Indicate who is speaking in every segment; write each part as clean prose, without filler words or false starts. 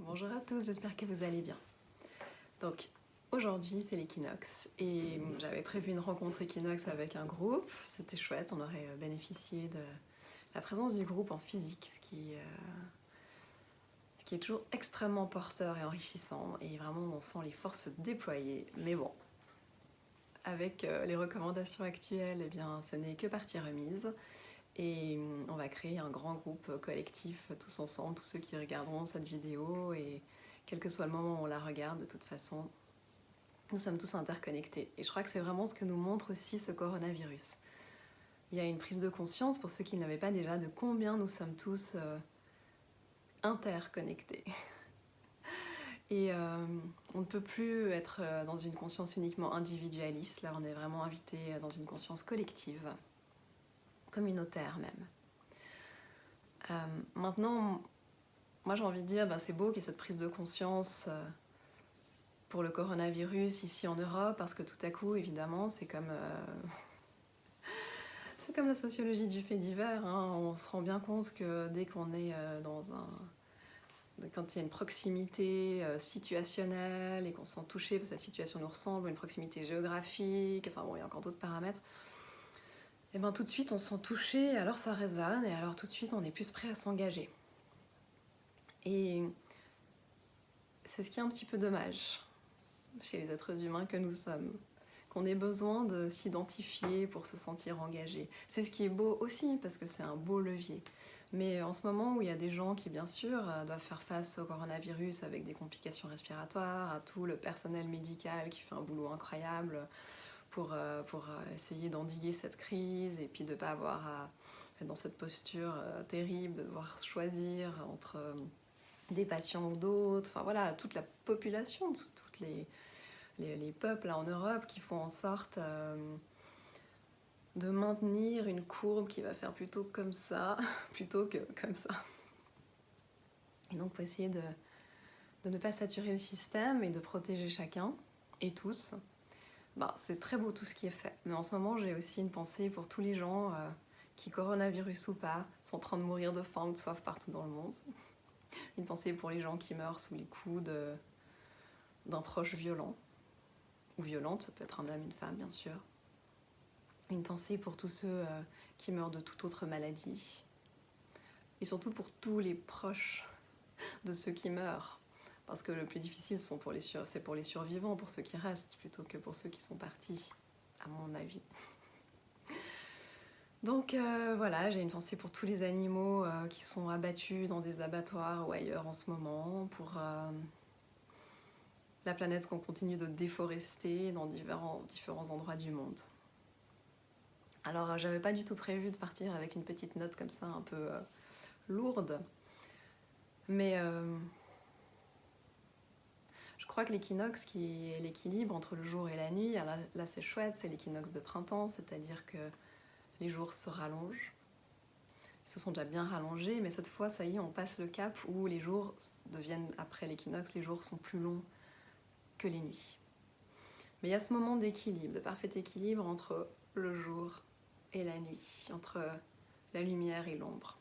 Speaker 1: Bonjour à tous, j'espère que vous allez bien. Donc aujourd'hui c'est l'équinoxe et j'avais prévu une rencontre équinoxe avec un groupe, c'était chouette, on aurait bénéficié de la présence du groupe en physique, ce qui est toujours extrêmement porteur et enrichissant et vraiment on sent les forces se déployer. Mais bon, avec les recommandations actuelles, eh bien ce n'est que partie remise. Et on va créer un grand groupe collectif tous ensemble, tous ceux qui regarderont cette vidéo et quel que soit le moment où on la regarde, de toute façon, nous sommes tous interconnectés. Et je crois que c'est vraiment ce que nous montre aussi ce coronavirus. Il y a une prise de conscience, pour ceux qui ne l'avaient pas déjà, de combien nous sommes tous interconnectés. Et on ne peut plus être dans une conscience uniquement individualiste, là on est vraiment invité dans une conscience collective, communautaire même. Maintenant, moi j'ai envie de dire, c'est beau qu'il y ait cette prise de conscience pour le coronavirus ici en Europe, parce que tout à coup, évidemment, c'est comme la sociologie du fait divers, hein. On se rend bien compte que dès qu'on est quand il y a une proximité situationnelle et qu'on se sent touché parce que la situation nous ressemble, une proximité géographique, enfin bon, il y a encore d'autres paramètres, et tout de suite on se sent touché, alors ça résonne, et alors tout de suite on est plus prêt à s'engager. Et c'est ce qui est un petit peu dommage chez les êtres humains que nous sommes, qu'on ait besoin de s'identifier pour se sentir engagé. C'est ce qui est beau aussi, parce que c'est un beau levier. Mais en ce moment où il y a des gens qui, bien sûr, doivent faire face au coronavirus avec des complications respiratoires, à tout le personnel médical qui fait un boulot incroyable pour essayer d'endiguer cette crise, et puis de ne pas avoir à être dans cette posture terrible, de devoir choisir entre des patients ou d'autres, enfin voilà, toute la population, toutes les peuples là, en Europe qui font en sorte de maintenir une courbe qui va faire plutôt comme ça, plutôt que comme ça. Et donc pour essayer de ne pas saturer le système et de protéger chacun et tous, c'est très beau tout ce qui est fait. Mais en ce moment, j'ai aussi une pensée pour tous les gens qui, coronavirus ou pas, sont en train de mourir de faim ou de soif partout dans le monde. Une pensée pour les gens qui meurent sous les coups d'un proche violent, ou violente, ça peut être un homme, une femme bien sûr. Une pensée pour tous ceux qui meurent de toute autre maladie. Et surtout pour tous les proches de ceux qui meurent. Parce que le plus difficile, c'est pour les survivants, pour ceux qui restent, plutôt que pour ceux qui sont partis, à mon avis. Donc voilà, j'ai une pensée pour tous les animaux qui sont abattus dans des abattoirs ou ailleurs en ce moment, pour la planète qu'on continue de déforester dans différents endroits du monde. Alors j'avais pas du tout prévu de partir avec une petite note comme ça, un peu lourde, mais je crois que l'équinoxe, qui est l'équilibre entre le jour et la nuit, alors là c'est chouette, c'est l'équinoxe de printemps, c'est-à-dire que les jours se rallongent. Ils se sont déjà bien rallongés, mais cette fois, ça y est, on passe le cap où les jours deviennent, après l'équinoxe, les jours sont plus longs que les nuits. Mais il y a ce moment d'équilibre, de parfait équilibre entre le jour et la nuit, entre la lumière et l'ombre.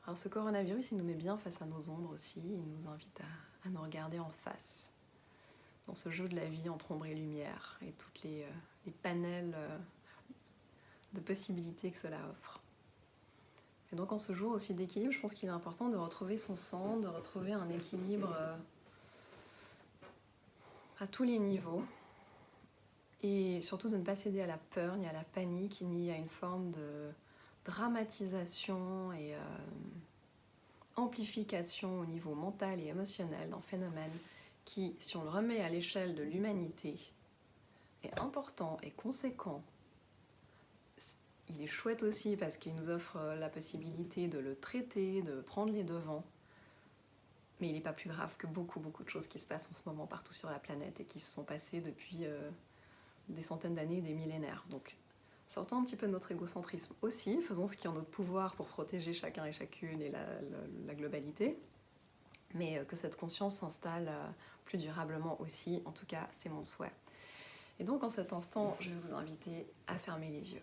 Speaker 1: Alors ce coronavirus, il nous met bien face à nos ombres aussi, il nous invite à nous regarder en face, dans ce jeu de la vie entre ombre et lumière, et toutes les panels de possibilités que cela offre. Et donc en ce jour aussi d'équilibre, je pense qu'il est important de retrouver son centre, de retrouver un équilibre à tous les niveaux, et surtout de ne pas céder à la peur, ni à la panique, ni à une forme de dramatisation et amplification au niveau mental et émotionnel d'un phénomène qui, si on le remet à l'échelle de l'humanité, est important et conséquent. Il est chouette aussi parce qu'il nous offre la possibilité de le traiter, de prendre les devants. Mais il n'est pas plus grave que beaucoup de choses qui se passent en ce moment partout sur la planète et qui se sont passées depuis des centaines d'années, des millénaires. Donc sortons un petit peu de notre égocentrisme aussi, faisons ce qui est en notre pouvoir pour protéger chacun et chacune et la globalité, mais que cette conscience s'installe plus durablement aussi, en tout cas c'est mon souhait. Et donc en cet instant, je vais vous inviter à fermer les yeux.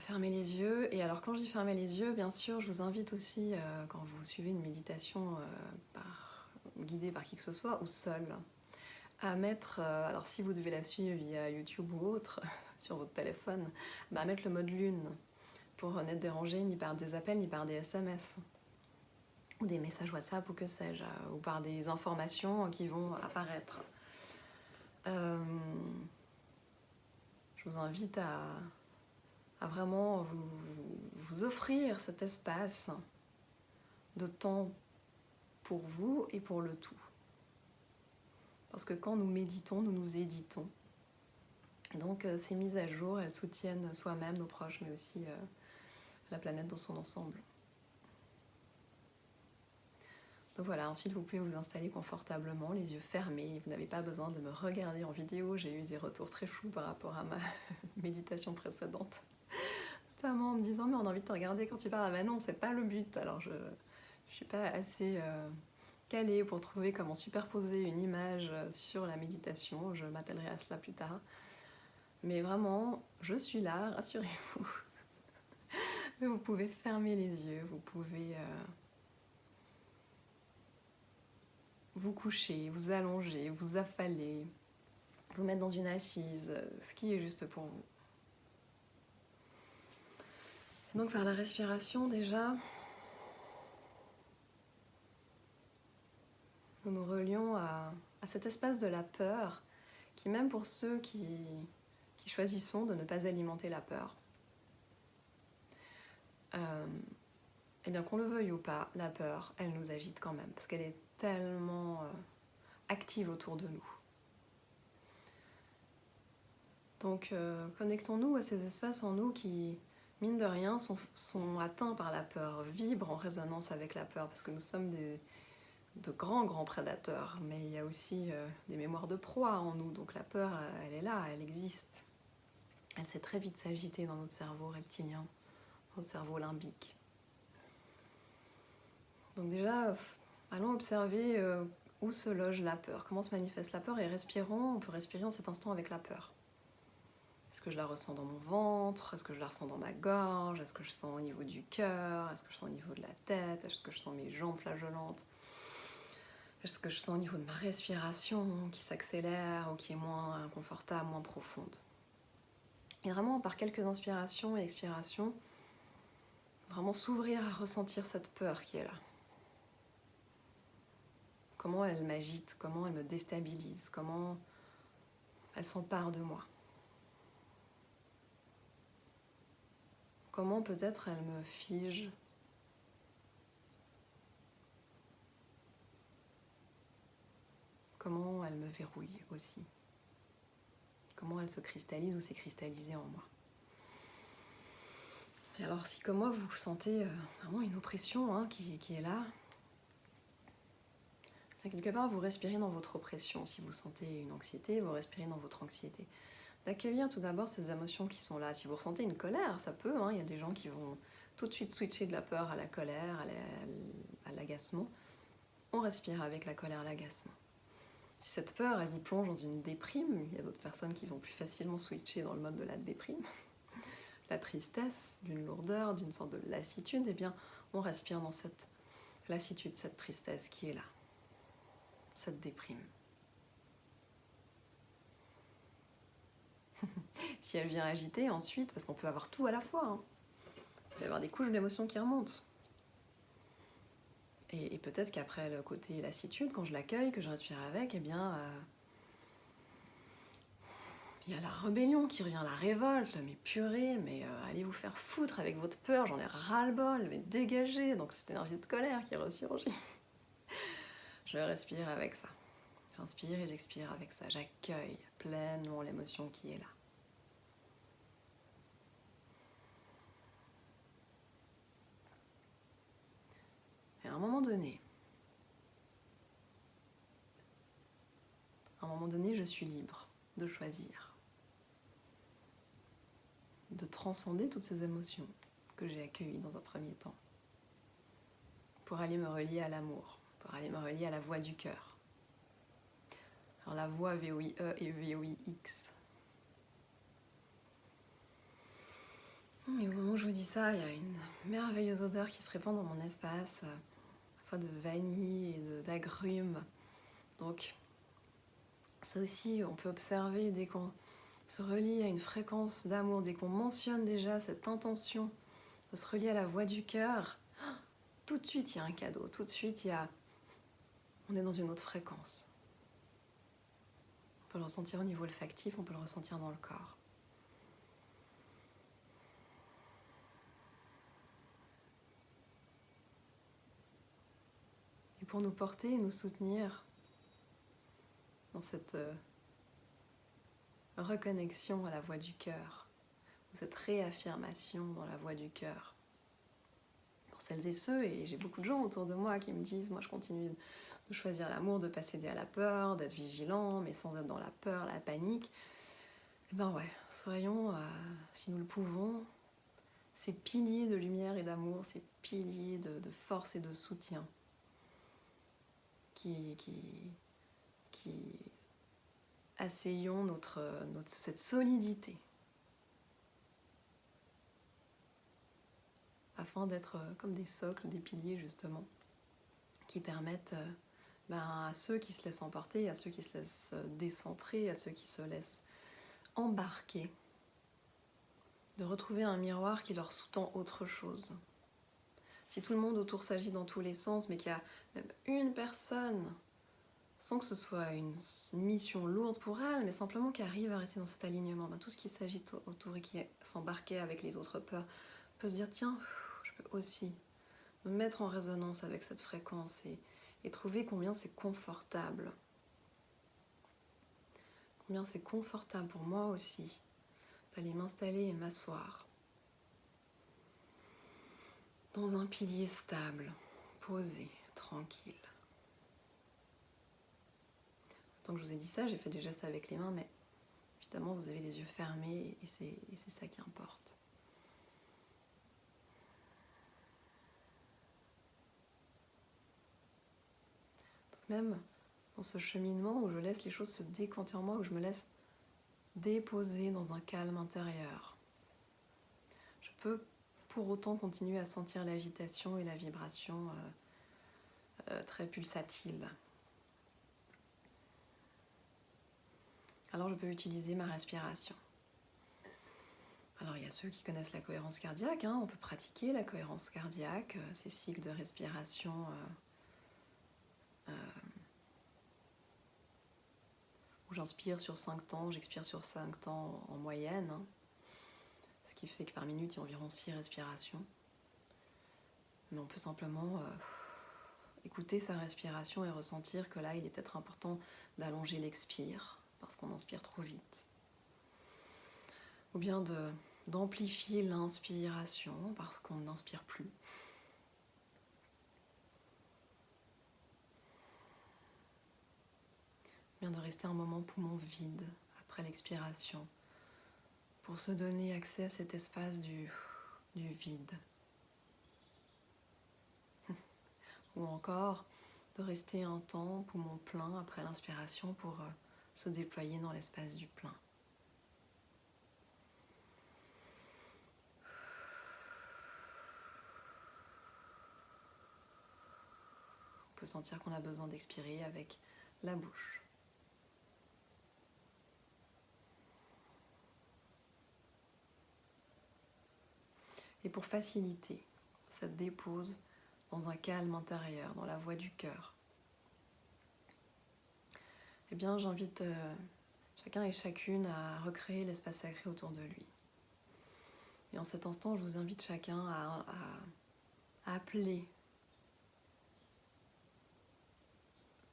Speaker 1: fermer les yeux. Et alors quand je dis fermer les yeux, bien sûr, je vous invite aussi, quand vous suivez une méditation guidée par qui que ce soit, ou seule, à mettre, alors si vous devez la suivre via YouTube ou autre, sur votre téléphone, à mettre le mode lune, pour n'être dérangé ni par des appels, ni par des SMS, ou des messages WhatsApp, ou que sais-je, ou par des informations qui vont apparaître. Je vous invite à vraiment vous offrir cet espace de temps pour vous et pour le tout. Parce que quand nous méditons, nous nous éditons. Et donc ces mises à jour, elles soutiennent soi-même, nos proches, mais aussi la planète dans son ensemble. Donc voilà, ensuite vous pouvez vous installer confortablement, les yeux fermés. Vous n'avez pas besoin de me regarder en vidéo. J'ai eu des retours très flous par rapport à ma méditation précédente. Notamment en me disant, mais on a envie de te regarder quand tu parles. Ah ben non, c'est pas le but. Alors je suis pas assez calée pour trouver comment superposer une image sur la méditation. Je m'attellerai à cela plus tard. Mais vraiment, je suis là, rassurez-vous. Mais vous pouvez fermer les yeux, vous pouvez vous coucher, vous allonger, vous affaler, vous mettre dans une assise, ce qui est juste pour vous. Donc par la respiration déjà, nous nous relions à cet espace de la peur qui, même pour ceux qui choisissons de ne pas alimenter la peur, eh bien qu'on le veuille ou pas, la peur, elle nous agite quand même, parce qu'elle est tellement active autour de nous. Donc connectons-nous à ces espaces en nous qui, mine de rien, sont atteints par la peur, vibrent en résonance avec la peur, parce que nous sommes de grands prédateurs, mais il y a aussi des mémoires de proie en nous, donc la peur, elle est là, elle existe. Elle sait très vite s'agiter dans notre cerveau reptilien, dans notre cerveau limbique. Donc déjà, allons observer où se loge la peur, comment se manifeste la peur, et respirons, on peut respirer en cet instant avec la peur. Est-ce que je la ressens dans mon ventre? Est-ce que je la ressens dans ma gorge? Est-ce que je sens au niveau du cœur? Est-ce que je sens au niveau de la tête? Est-ce que je sens mes jambes flageolantes? Est-ce que je sens au niveau de ma respiration qui s'accélère ou qui est moins inconfortable, moins profonde? Et vraiment, par quelques inspirations et expirations, vraiment s'ouvrir à ressentir cette peur qui est là. Comment elle m'agite, comment elle me déstabilise, comment elle s'empare de moi. Comment peut-être elle me fige. Comment elle me verrouille aussi. Comment elle se cristallise ou s'est cristallisée en moi. Et alors si comme moi vous sentez vraiment une oppression qui est là, quelque part vous respirez dans votre oppression. Si vous sentez une anxiété, vous respirez dans votre anxiété. D'accueillir tout d'abord ces émotions qui sont là. Si vous ressentez une colère, ça peut, il y a des gens qui vont tout de suite switcher de la peur à la colère, à l'agacement. On respire avec la colère, l'agacement. Si cette peur, elle vous plonge dans une déprime, il y a d'autres personnes qui vont plus facilement switcher dans le mode de la déprime, la tristesse, d'une lourdeur, d'une sorte de lassitude, eh bien, on respire dans cette lassitude, cette tristesse qui est là, cette déprime. Si elle vient agiter ensuite, parce qu'on peut avoir tout à la fois, il peut y avoir des couches d'émotions qui remontent. Et peut-être qu'après le côté lassitude, quand je l'accueille, que je respire avec, eh bien, il y a la rébellion qui revient, la révolte, mais purée, mais allez vous faire foutre avec votre peur, j'en ai ras-le-bol, mais dégagez, donc cette énergie de colère qui ressurgit. Je respire avec ça. J'inspire et j'expire avec ça. J'accueille pleinement l'émotion qui est là. Et à un moment donné, je suis libre de choisir, de transcender toutes ces émotions que j'ai accueillies dans un premier temps, pour aller me relier à l'amour, pour aller me relier à la voix du cœur. Alors la voix VOIE et VOIX. Et au moment où je vous dis ça, il y a une merveilleuse odeur qui se répand dans mon espace, à la fois de vanille et d'agrumes. Donc ça aussi, on peut observer dès qu'on se relie à une fréquence d'amour, dès qu'on mentionne déjà cette intention de se relier à la voix du cœur, tout de suite il y a un cadeau, tout de suite on est dans une autre fréquence. On peut le ressentir au niveau olfactif, on peut le ressentir dans le corps. Et pour nous porter et nous soutenir dans cette reconnexion à la voix du cœur, ou cette réaffirmation dans la voix du cœur, pour celles et ceux, et j'ai beaucoup de gens autour de moi qui me disent, moi je continue de choisir l'amour, de ne pas céder à la peur, d'être vigilant, mais sans être dans la peur, la panique. Eh ben ouais, soyons, si nous le pouvons, ces piliers de lumière et d'amour, ces piliers de force et de soutien qui asseyons cette solidité afin d'être comme des socles, des piliers justement, qui permettent à ceux qui se laissent emporter, à ceux qui se laissent décentrer, à ceux qui se laissent embarquer, de retrouver un miroir qui leur sous-tend autre chose. Si tout le monde autour s'agit dans tous les sens, mais qu'il y a même une personne, sans que ce soit une mission lourde pour elle, mais simplement qu'elle arrive à rester dans cet alignement, tout ce qui s'agite autour et qui s'embarquer avec les autres peurs, peut se dire tiens, je peux aussi me mettre en résonance avec cette fréquence et trouver combien c'est confortable. Combien c'est confortable pour moi aussi d'aller m'installer et m'asseoir dans un pilier stable, posé, tranquille. Tant que je vous ai dit ça, j'ai fait des gestes avec les mains, mais évidemment vous avez les yeux fermés et c'est ça qui importe. Donc même dans ce cheminement où je laisse les choses se décanter en moi, où je me laisse déposer dans un calme intérieur, je peux pour autant continuer à sentir l'agitation et la vibration très pulsatile. Alors je peux utiliser ma respiration. Alors il y a ceux qui connaissent la cohérence cardiaque, on peut pratiquer la cohérence cardiaque, ces cycles de respiration où j'inspire sur 5 temps, j'expire sur 5 temps en moyenne, ce qui fait que par minute il y a environ 6 respirations. Mais on peut simplement écouter sa respiration et ressentir que là il est peut-être important d'allonger l'expire parce qu'on inspire trop vite. Ou bien d'amplifier l'inspiration parce qu'on n'inspire plus. Ou bien de rester un moment poumon vide après l'expiration pour se donner accès à cet espace du vide. Ou encore de rester un temps poumon plein après l'inspiration pour se déployer dans l'espace du plein. On peut sentir qu'on a besoin d'expirer avec la bouche. Et pour faciliter cette dépose dans un calme intérieur, dans la voix du cœur, eh bien j'invite chacun et chacune à recréer l'espace sacré autour de lui. Et en cet instant, je vous invite chacun à appeler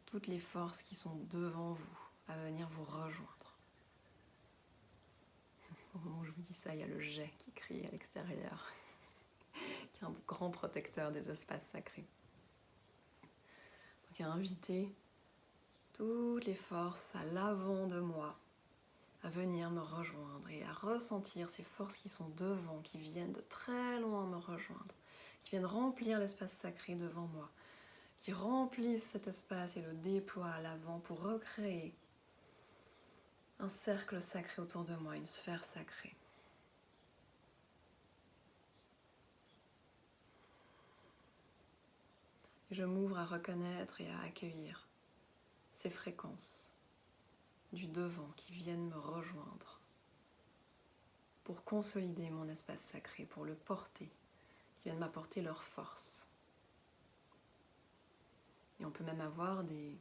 Speaker 1: toutes les forces qui sont devant vous, à venir vous rejoindre. Au moment où je vous dis ça, il y a le jet qui crie à l'extérieur, qui est un grand protecteur des espaces sacrés. Donc à inviter toutes les forces à l'avant de moi, à venir me rejoindre et à ressentir ces forces qui sont devant, qui viennent de très loin me rejoindre, qui viennent remplir l'espace sacré devant moi, qui remplissent cet espace et le déploient à l'avant pour recréer un cercle sacré autour de moi, une sphère sacrée. Et je m'ouvre à reconnaître et à accueillir ces fréquences du devant qui viennent me rejoindre pour consolider mon espace sacré, pour le porter, qui viennent m'apporter leur force. Et on peut même avoir des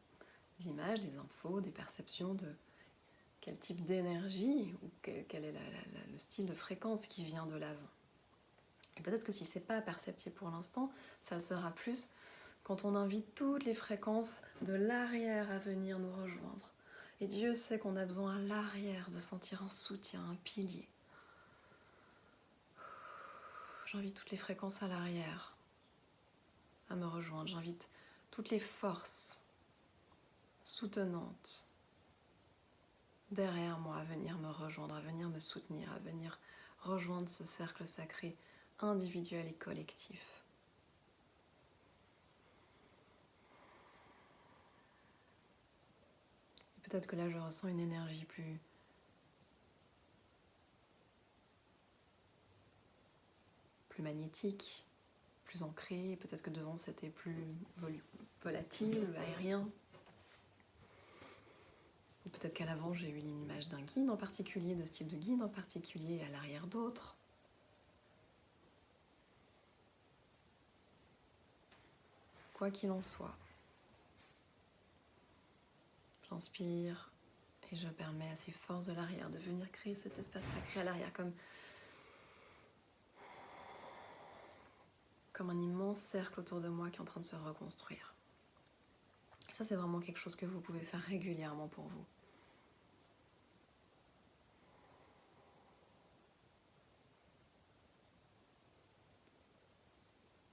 Speaker 1: images, des infos, des perceptions de quel type d'énergie ou quel est le style de fréquence qui vient de l'avant. Et peut-être que si c'est pas perceptible pour l'instant, ça le sera plus quand on invite toutes les fréquences de l'arrière à venir nous rejoindre. Et Dieu sait qu'on a besoin à l'arrière de sentir un soutien, un pilier. J'invite toutes les fréquences à l'arrière à me rejoindre. J'invite toutes les forces soutenantes derrière moi à venir me rejoindre, à venir me soutenir, à venir rejoindre ce cercle sacré individuel et collectif. Et peut-être que là je ressens une énergie plus magnétique, plus ancré, peut-être que devant c'était plus volatile, aérien. Ou peut-être qu'à l'avant j'ai eu l'image d'un guide en particulier, de style de guide en particulier, et à l'arrière d'autres. Quoi qu'il en soit, j'inspire et je permets à ces forces de l'arrière de venir créer cet espace sacré à l'arrière comme un immense cercle autour de moi qui est en train de se reconstruire. Et ça, c'est vraiment quelque chose que vous pouvez faire régulièrement pour vous.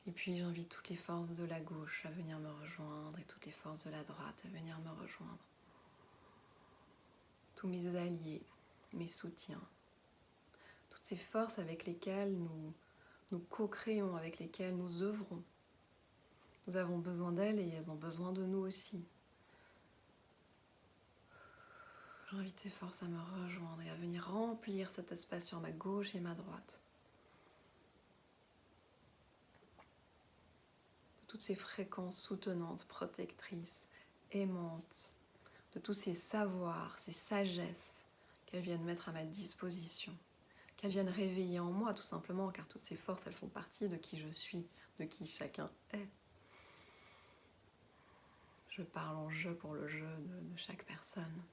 Speaker 1: Et puis j'invite toutes les forces de la gauche à venir me rejoindre et toutes les forces de la droite à venir me rejoindre. Tous mes alliés, mes soutiens, toutes ces forces avec lesquelles nous co-créons, avec lesquelles nous œuvrons. Nous avons besoin d'elles et elles ont besoin de nous aussi. J'invite ces forces à me rejoindre et à venir remplir cet espace sur ma gauche et ma droite. De toutes ces fréquences soutenantes, protectrices, aimantes, de tous ces savoirs, ces sagesses qu'elles viennent mettre à ma disposition, qu'elles viennent réveiller en moi tout simplement, car toutes ces forces, elles font partie de qui je suis, de qui chacun est. Je parle en jeu pour le jeu de chaque personne.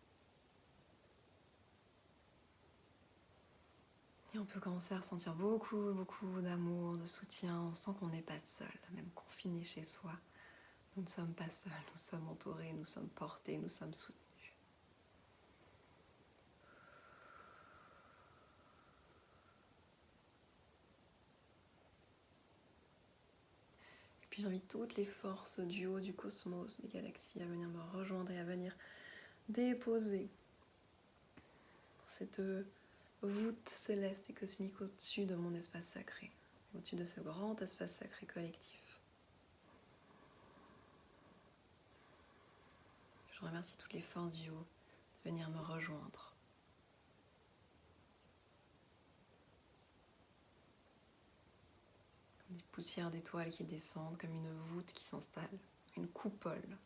Speaker 1: Et on peut commencer à ressentir beaucoup, beaucoup d'amour, de soutien. On sent qu'on n'est pas seul, même confiné chez soi. Nous ne sommes pas seuls, nous sommes entourés, nous sommes portés, nous sommes soutenus. Et puis j'invite toutes les forces du haut du cosmos, des galaxies, à venir me rejoindre et à venir déposer cette voûte céleste et cosmique au-dessus de mon espace sacré, au-dessus de ce grand espace sacré collectif. Je remercie toutes les forces du haut de venir me rejoindre. Comme des poussières d'étoiles qui descendent, comme une voûte qui s'installe, une coupole.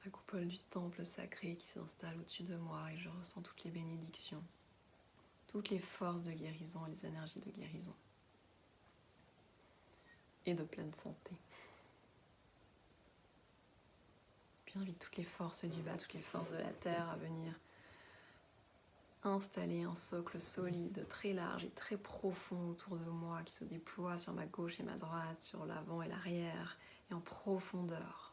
Speaker 1: La coupole du temple sacré qui s'installe au-dessus de moi et je ressens toutes les bénédictions, toutes les forces de guérison et les énergies de guérison et de pleine santé. Puis j'invite toutes les forces du bas, toutes les forces de la terre à venir installer un socle solide, très large et très profond autour de moi qui se déploie sur ma gauche et ma droite, sur l'avant et l'arrière et en profondeur.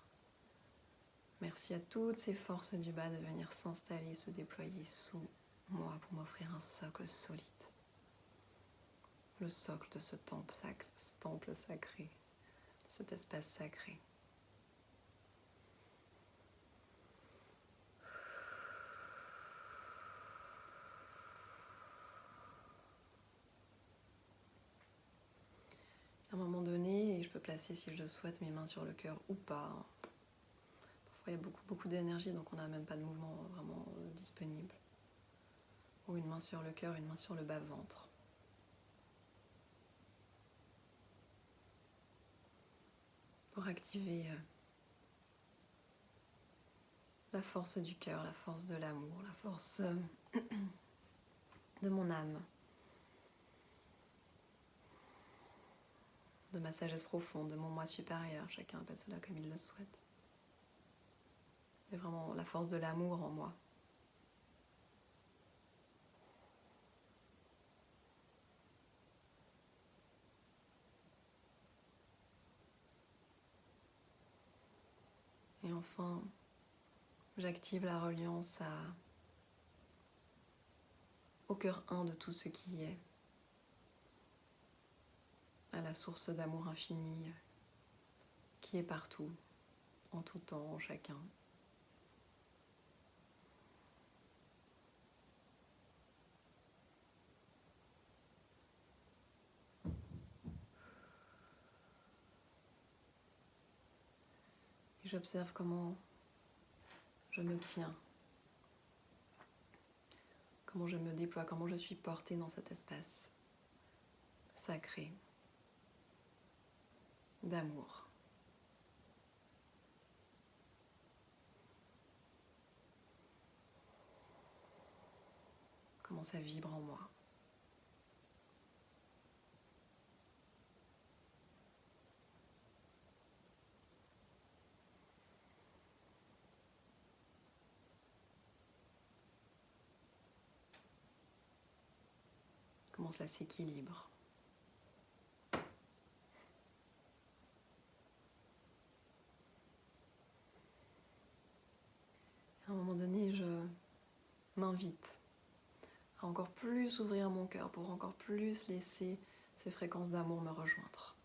Speaker 1: Merci à toutes ces forces du bas de venir s'installer, se déployer sous moi pour m'offrir un socle solide. Le socle de ce temple sacré, de cet espace sacré. À un moment donné, et je peux placer si je le souhaite mes mains sur le cœur ou pas. Parfois il y a beaucoup d'énergie, donc on n'a même pas de mouvement vraiment disponible. Ou une main sur le cœur, une main sur le bas-ventre. pour activer la force du cœur, la force de l'amour, la force de mon âme, de ma sagesse profonde, de mon moi supérieur, chacun appelle cela comme il le souhaite. C'est vraiment la force de l'amour en moi. Et enfin, j'active la reliance au cœur un de tout ce qui est, à la source d'amour infini qui est partout, en tout temps, en chacun. Et j'observe comment je me tiens, comment je me déploie, comment je suis portée dans cet espace sacré d'amour. Comment ça vibre en moi. Comment cela s'équilibre. À un moment donné, je m'invite à encore plus ouvrir mon cœur pour encore plus laisser ces fréquences d'amour me rejoindre.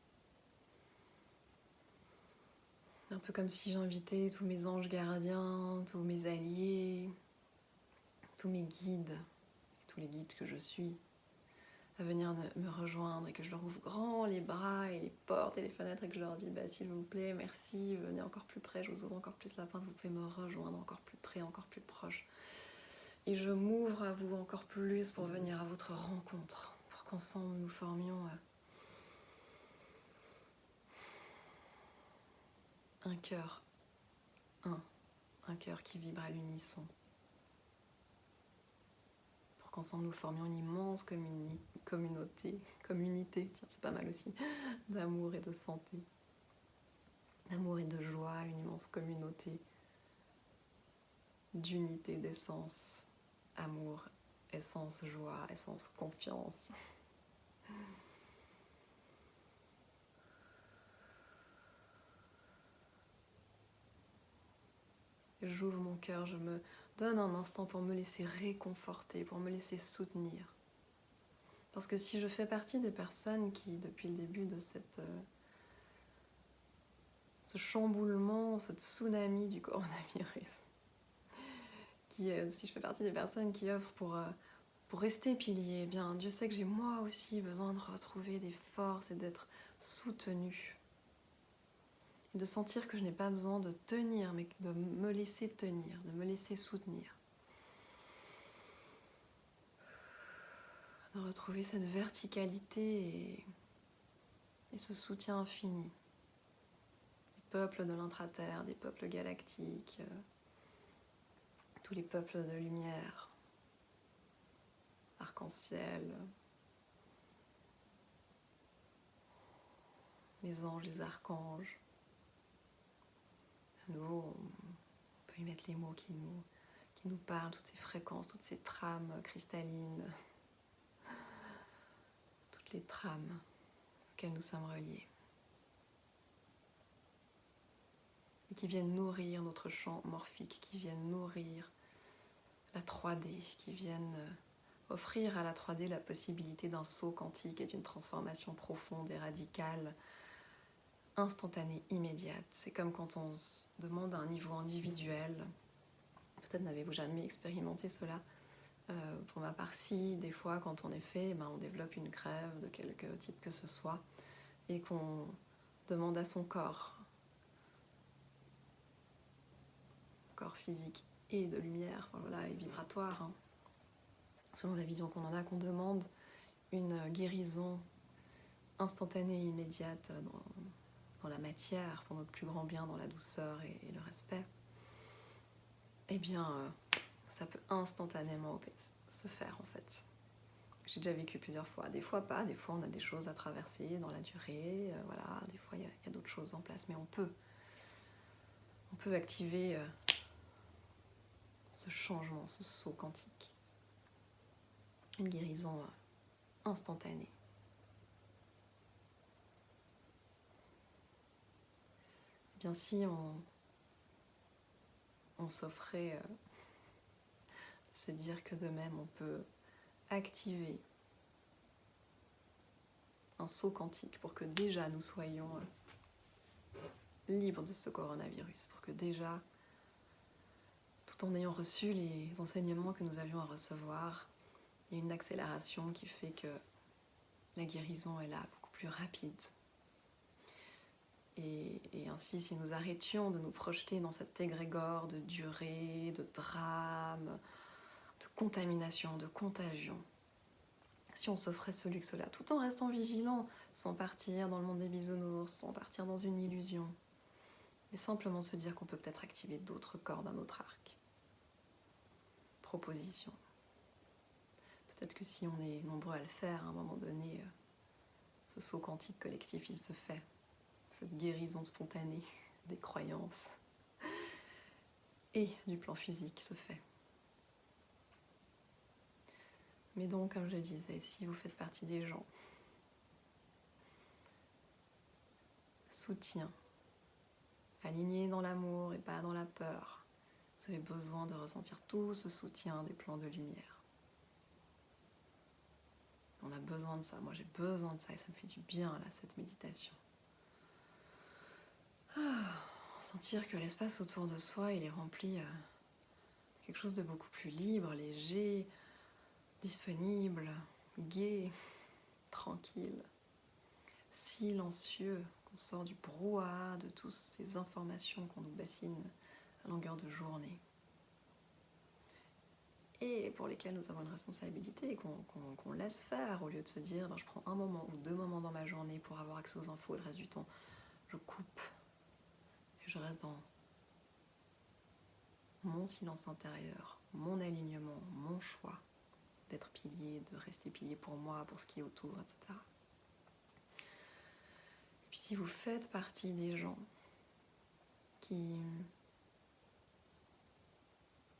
Speaker 1: Un peu comme si j'invitais tous mes anges gardiens, tous mes alliés, tous mes guides, tous les guides que je suis, à venir me rejoindre et que je leur ouvre grand les bras et les portes et les fenêtres et que je leur dis s'il vous plaît, merci, venez encore plus près, je vous ouvre encore plus la porte, vous pouvez me rejoindre encore plus près, encore plus proche. Et je m'ouvre à vous encore plus pour venir à votre rencontre, pour qu'ensemble nous formions un cœur, un cœur qui vibre à l'unisson. Pour qu'ensemble nous formions une immense communauté, tiens, c'est pas mal aussi, d'amour et de santé, d'amour et de joie, une immense communauté d'unité, d'essence, amour, essence, joie, essence, confiance. J'ouvre mon cœur, je me donne un instant pour me laisser réconforter, pour me laisser soutenir. Parce que si je fais partie des personnes qui, depuis le début de ce chamboulement, ce tsunami du coronavirus, si je fais partie des personnes qui offrent pour rester pilier, eh bien Dieu sait que j'ai moi aussi besoin de retrouver des forces et d'être soutenue. Et de sentir que je n'ai pas besoin de tenir, mais de me laisser tenir, de me laisser soutenir. De retrouver cette verticalité et ce soutien infini. Des peuples de l'intraterre, des peuples galactiques, tous les peuples de lumière, arc-en-ciel, les anges, les archanges. À nouveau, on peut y mettre les mots qui nous parlent, toutes ces fréquences, toutes ces trames cristallines, toutes les trames auxquelles nous sommes reliés. Et qui viennent nourrir notre champ morphique, qui viennent nourrir la 3D, qui viennent offrir à la 3D la possibilité d'un saut quantique et d'une transformation profonde et radicale, instantanée, immédiate. C'est comme quand on se demande à un niveau individuel, peut-être n'avez-vous jamais expérimenté cela, pour ma part, si, des fois, quand en effet, on développe une grève de quelque type que ce soit, et qu'on demande à son corps physique et de lumière, et vibratoire, selon la vision qu'on en a, qu'on demande une guérison instantanée et immédiate dans la matière, pour notre plus grand bien, dans la douceur et le respect, eh bien, ça peut instantanément se faire en fait. J'ai déjà vécu plusieurs fois, des fois pas, des fois on a des choses à traverser dans la durée, voilà, des fois il y a d'autres choses en place, mais on peut activer ce changement, ce saut quantique, une guérison instantanée. Eh bien si on s'offrait de se dire que de même on peut activer un saut quantique pour que déjà nous soyons libres de ce coronavirus, pour que déjà, tout en ayant reçu les enseignements que nous avions à recevoir, il y a une accélération qui fait que la guérison est là, beaucoup plus rapide. Et ainsi, si nous arrêtions de nous projeter dans cet égrégore de durée, de drame, de contamination, de contagion, si on s'offrait ce luxe-là, tout en restant vigilant, sans partir dans le monde des bisounours, sans partir dans une illusion, mais simplement se dire qu'on peut peut-être activer d'autres cordes à notre arc. Proposition. Peut-être que si on est nombreux à le faire, à un moment donné, ce saut quantique collectif, il se fait. Cette guérison spontanée des croyances et du plan physique se fait. Mais donc, comme je le disais, si vous faites partie des gens, soutien, alignés dans l'amour et pas dans la peur, vous avez besoin de ressentir tout ce soutien des plans de lumière. On a besoin de ça, moi j'ai besoin de ça et ça me fait du bien là, cette méditation. Sentir que l'espace autour de soi, il est rempli de quelque chose de beaucoup plus libre, léger, disponible, gai, tranquille, silencieux, qu'on sort du brouhaha de toutes ces informations qu'on nous bassine à longueur de journée. Et pour lesquelles nous avons une responsabilité et qu'on laisse faire au lieu de se dire je prends un moment ou 2 moments dans ma journée pour avoir accès aux infos et le reste du temps je coupe et je reste dans mon silence intérieur, mon alignement, mon choix d'être pilier, de rester pilier pour moi, pour ce qui est autour, etc. Et puis si vous faites partie des gens qui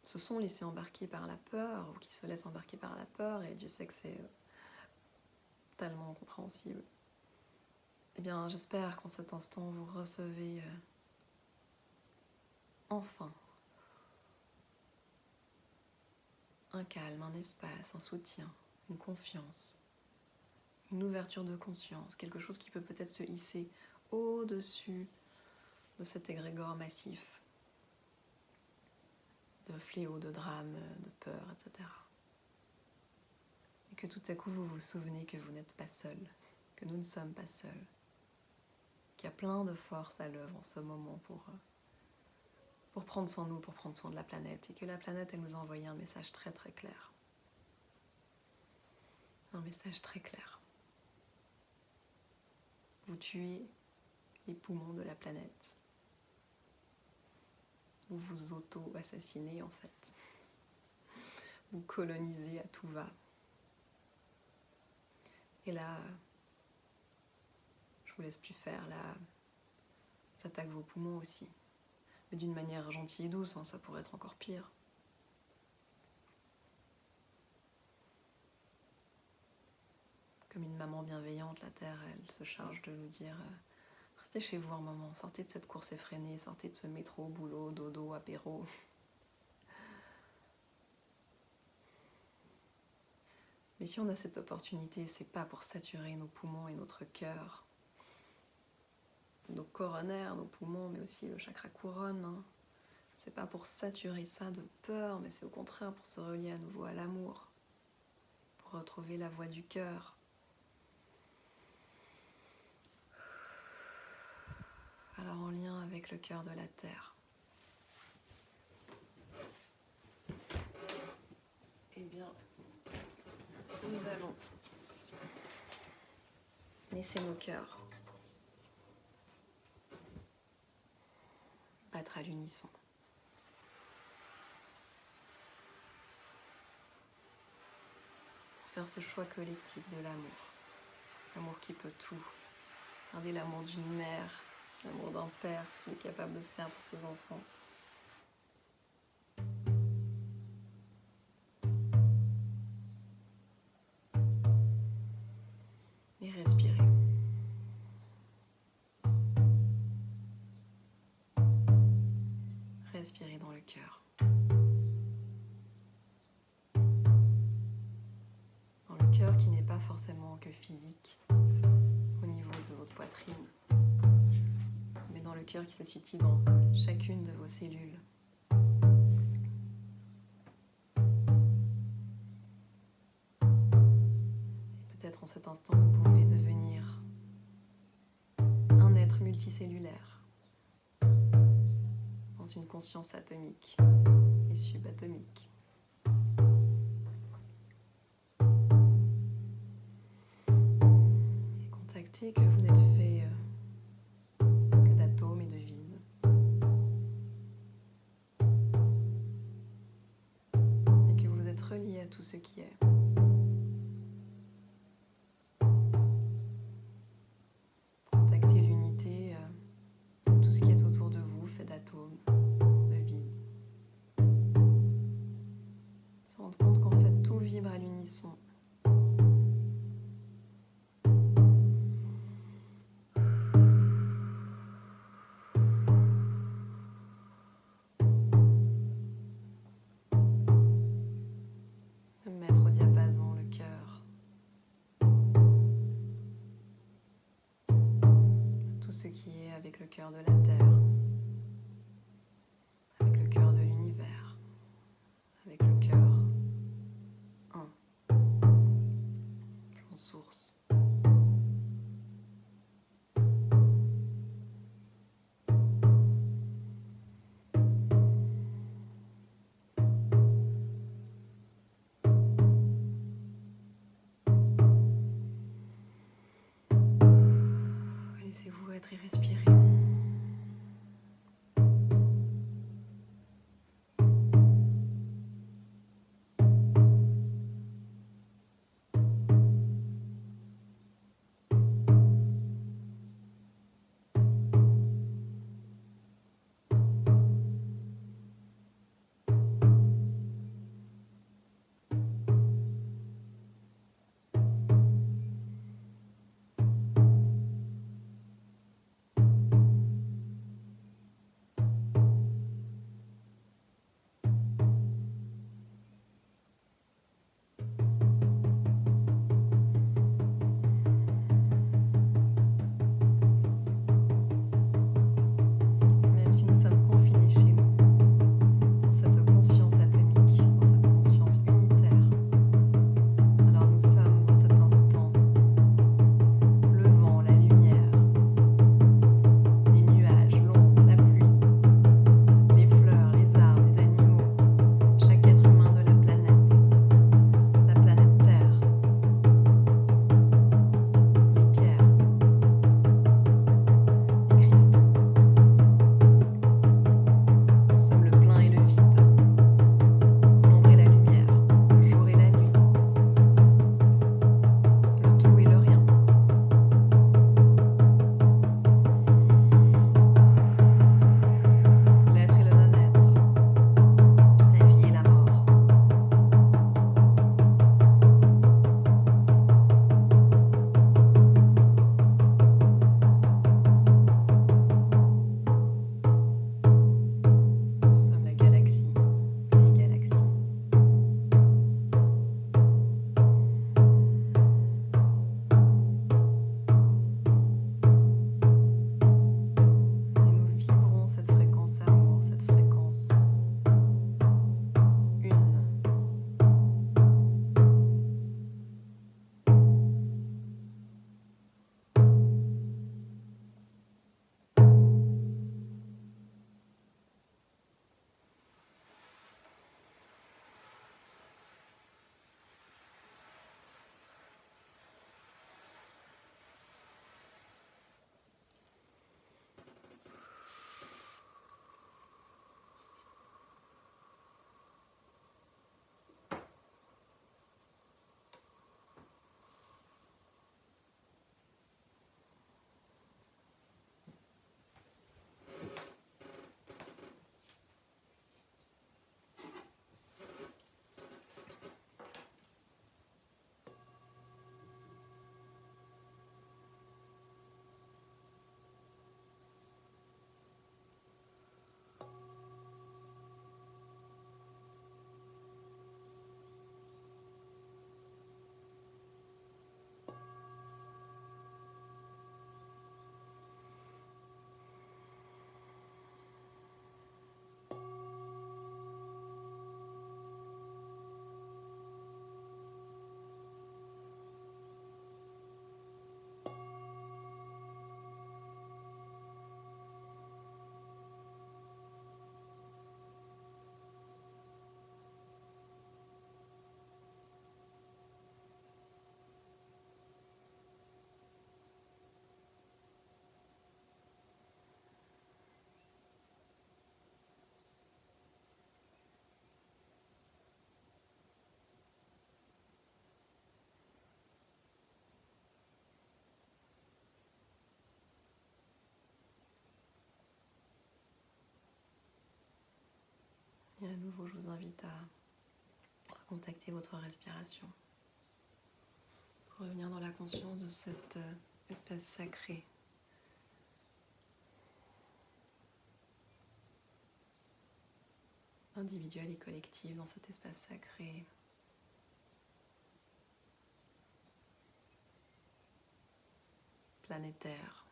Speaker 1: se sont laissés embarquer par la peur ou qui se laissent embarquer par la peur, et Dieu sait que c'est tellement compréhensible, eh bien j'espère qu'en cet instant vous recevez enfin un calme, un espace, un soutien, une confiance, une ouverture de conscience, quelque chose qui peut peut-être se hisser au-dessus de cet égrégore massif de fléaux, de drames, de peurs, etc. Et que tout à coup vous vous souvenez que vous n'êtes pas seul, que nous ne sommes pas seuls, qu'il y a plein de forces à l'œuvre en ce moment pour prendre soin de nous, pour prendre soin de la planète, et que la planète, elle nous a envoyé un message très très clair. Un message très clair. Vous tuez les poumons de la planète. Vous vous auto-assassinez en fait. Vous colonisez à tout va. Et là, je vous laisse plus faire, là, j'attaque vos poumons aussi. Mais d'une manière gentille et douce, ça pourrait être encore pire. Comme une maman bienveillante, la Terre, elle se charge de nous dire restez chez vous un moment, sortez de cette course effrénée, sortez de ce métro, boulot, dodo, apéro. Mais si on a cette opportunité, c'est pas pour saturer nos poumons et notre cœur, nos coronaires, nos poumons, mais aussi le chakra couronne. C'est pas pour saturer ça de peur, mais c'est au contraire pour se relier à nouveau à l'amour, pour retrouver la voix du cœur. Alors en lien avec le cœur de la Terre. Eh bien, nous allons laisser nos cœurs être à l'unisson. Pour faire ce choix collectif de l'amour. L'amour qui peut tout. Regardez l'amour d'une mère, l'amour d'un père, ce qu'il est capable de faire pour ses enfants. Et respirez. Respirez dans le cœur. Dans le cœur qui n'est pas forcément que physique, au niveau de votre poitrine, mais dans le cœur qui se situe dans chacune de vos cellules. Et peut-être en cet instant, vous pouvez devenir un être multicellulaire, dans une conscience atomique et subatomique. Et contactez que vous n'êtes fait que d'atomes et de vide. Et que vous êtes relié à tout ce qui est. Contactez l'unité de tout ce qui est autour de vous, fait d'atomes. Se rendre compte qu'en fait tout vibre à l'unisson. De mettre au diapason le cœur. Tout ce qui est avec le cœur de la terre. Avec le cœur de l'univers. Avec le cœur plan source. Laissez-vous être et respirer. Même si nous sommes confinés chez nous, dans cette conscience atomique, dans cette conscience unitaire, alors nous sommes dans cet instant, le vent, la lumière, les nuages, l'ombre, la pluie, les fleurs, les arbres, les animaux, chaque être humain de la planète Terre, les pierres, les cristaux. nouveau, je vous invite à recontacter votre respiration. Revenir dans la conscience de cet espace sacré. Individuel et collectif dans cet espace sacré. Planétaire,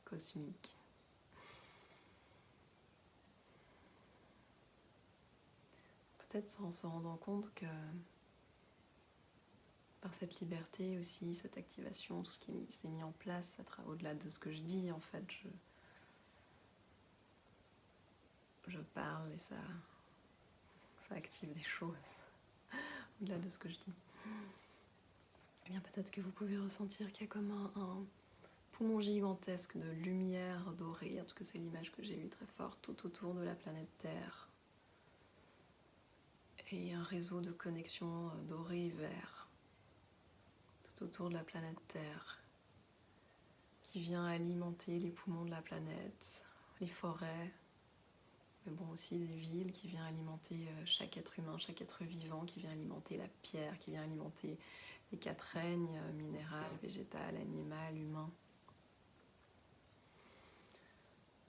Speaker 1: cosmique. Peut-être en se rendant compte que par cette liberté aussi, cette activation, tout ce qui s'est mis en place, au-delà de ce que je dis, en fait, je parle et ça active des choses, au-delà de ce que je dis. Eh bien, peut-être que vous pouvez ressentir qu'il y a comme un poumon gigantesque de lumière dorée, en tout cas c'est l'image que j'ai eue très forte, tout autour de la planète Terre. Et un réseau de connexions doré et vert, tout autour de la planète Terre, qui vient alimenter les poumons de la planète, les forêts, mais bon aussi les villes, qui vient alimenter chaque être humain, chaque être vivant, qui vient alimenter la pierre, qui vient alimenter les 4 règnes, minéral, végétal, animal, humain,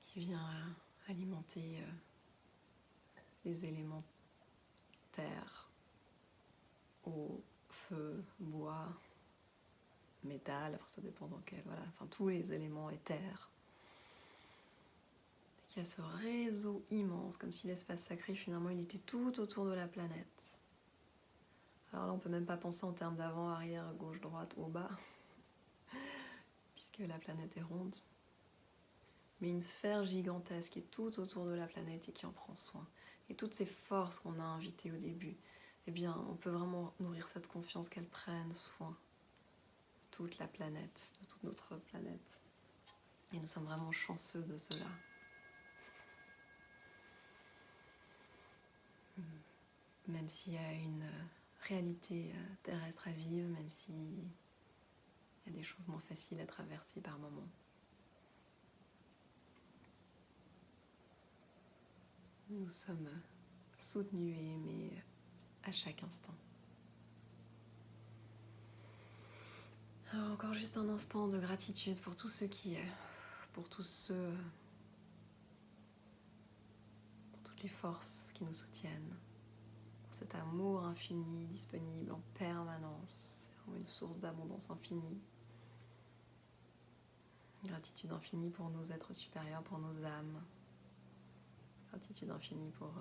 Speaker 1: qui vient alimenter les éléments terre, eau, feu, bois, métal, après ça dépend dans quel, voilà, enfin tous les éléments éthères. Il y a ce réseau immense, comme si l'espace sacré finalement il était tout autour de la planète. Alors là on peut même pas penser en termes d'avant, arrière, gauche, droite, haut, bas, puisque la planète est ronde. Mais une sphère gigantesque qui est tout autour de la planète et qui en prend soin. Et toutes ces forces qu'on a invitées au début, eh bien on peut vraiment nourrir cette confiance qu'elles prennent soin de toute la planète, de toute notre planète. Et nous sommes vraiment chanceux de cela. Même s'il y a une réalité terrestre à vivre, même s'il y a des choses moins faciles à traverser par moments. Nous sommes soutenus et aimés à chaque instant. Alors encore juste un instant de gratitude pour tous ceux qui, pour tous ceux, pour toutes les forces qui nous soutiennent, pour cet amour infini disponible en permanence, c'est vraiment une source d'abondance infinie. Gratitude infinie pour nos êtres supérieurs, pour nos âmes. Gratitude infinie pour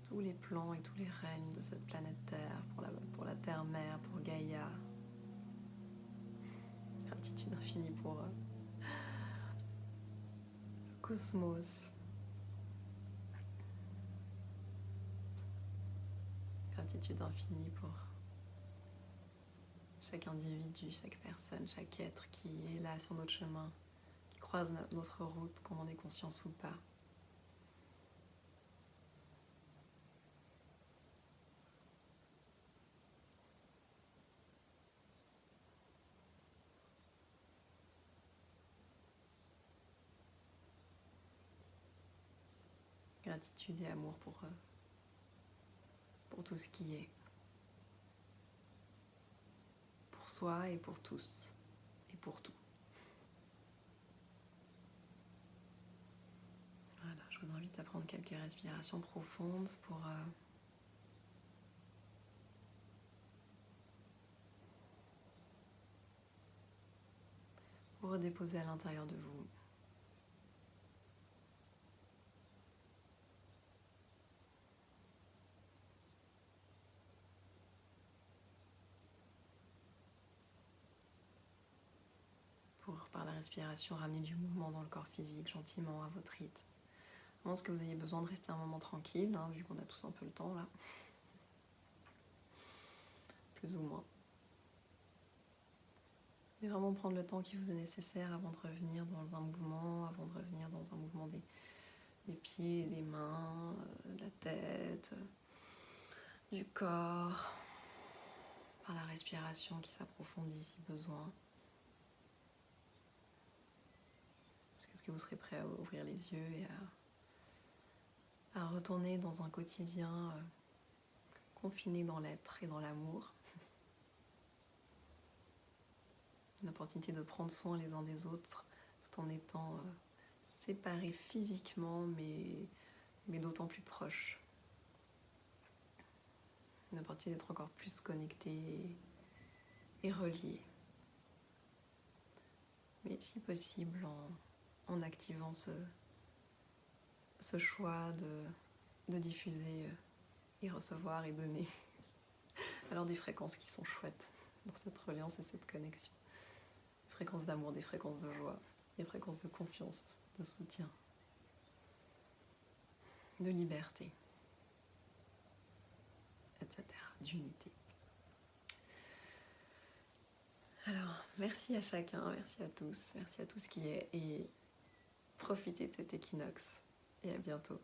Speaker 1: tous les plans et tous les règnes de cette planète Terre, pour la Terre-Mère, pour Gaïa. Gratitude infinie pour le cosmos. Gratitude infinie pour chaque individu, chaque personne, chaque être qui est là sur notre chemin, qui croise notre route, qu'on en ait conscience ou pas. Gratitude et amour pour tout ce qui est. Pour soi et pour tous. Et pour tout. Voilà, je vous invite à prendre quelques respirations profondes pour vous redéposer à l'intérieur de vous. Pour, par la respiration, ramener du mouvement dans le corps physique, gentiment, à votre rythme. Je pense que vous ayez besoin de rester un moment tranquille, hein, vu qu'on a tous un peu le temps là. Plus ou moins. Mais vraiment prendre le temps qui vous est nécessaire avant de revenir dans un mouvement, avant de revenir dans un mouvement des pieds, des mains, de la tête, du corps, par la respiration qui s'approfondit si besoin. Jusqu'à ce que vous serez prêt à ouvrir les yeux et à retourner dans un quotidien confiné dans l'être et dans l'amour. Une opportunité de prendre soin les uns des autres tout en étant séparés physiquement mais d'autant plus proches. Une opportunité d'être encore plus connectés et reliés. Mais si possible en activant ce choix de diffuser et recevoir et donner alors des fréquences qui sont chouettes dans cette reliance et cette connexion. Des fréquences d'amour, des fréquences de joie, des fréquences de confiance, de soutien, de liberté, etc., d'unité. Alors, merci à chacun, merci à tous qui est, et profitez de cet équinoxe, et à bientôt.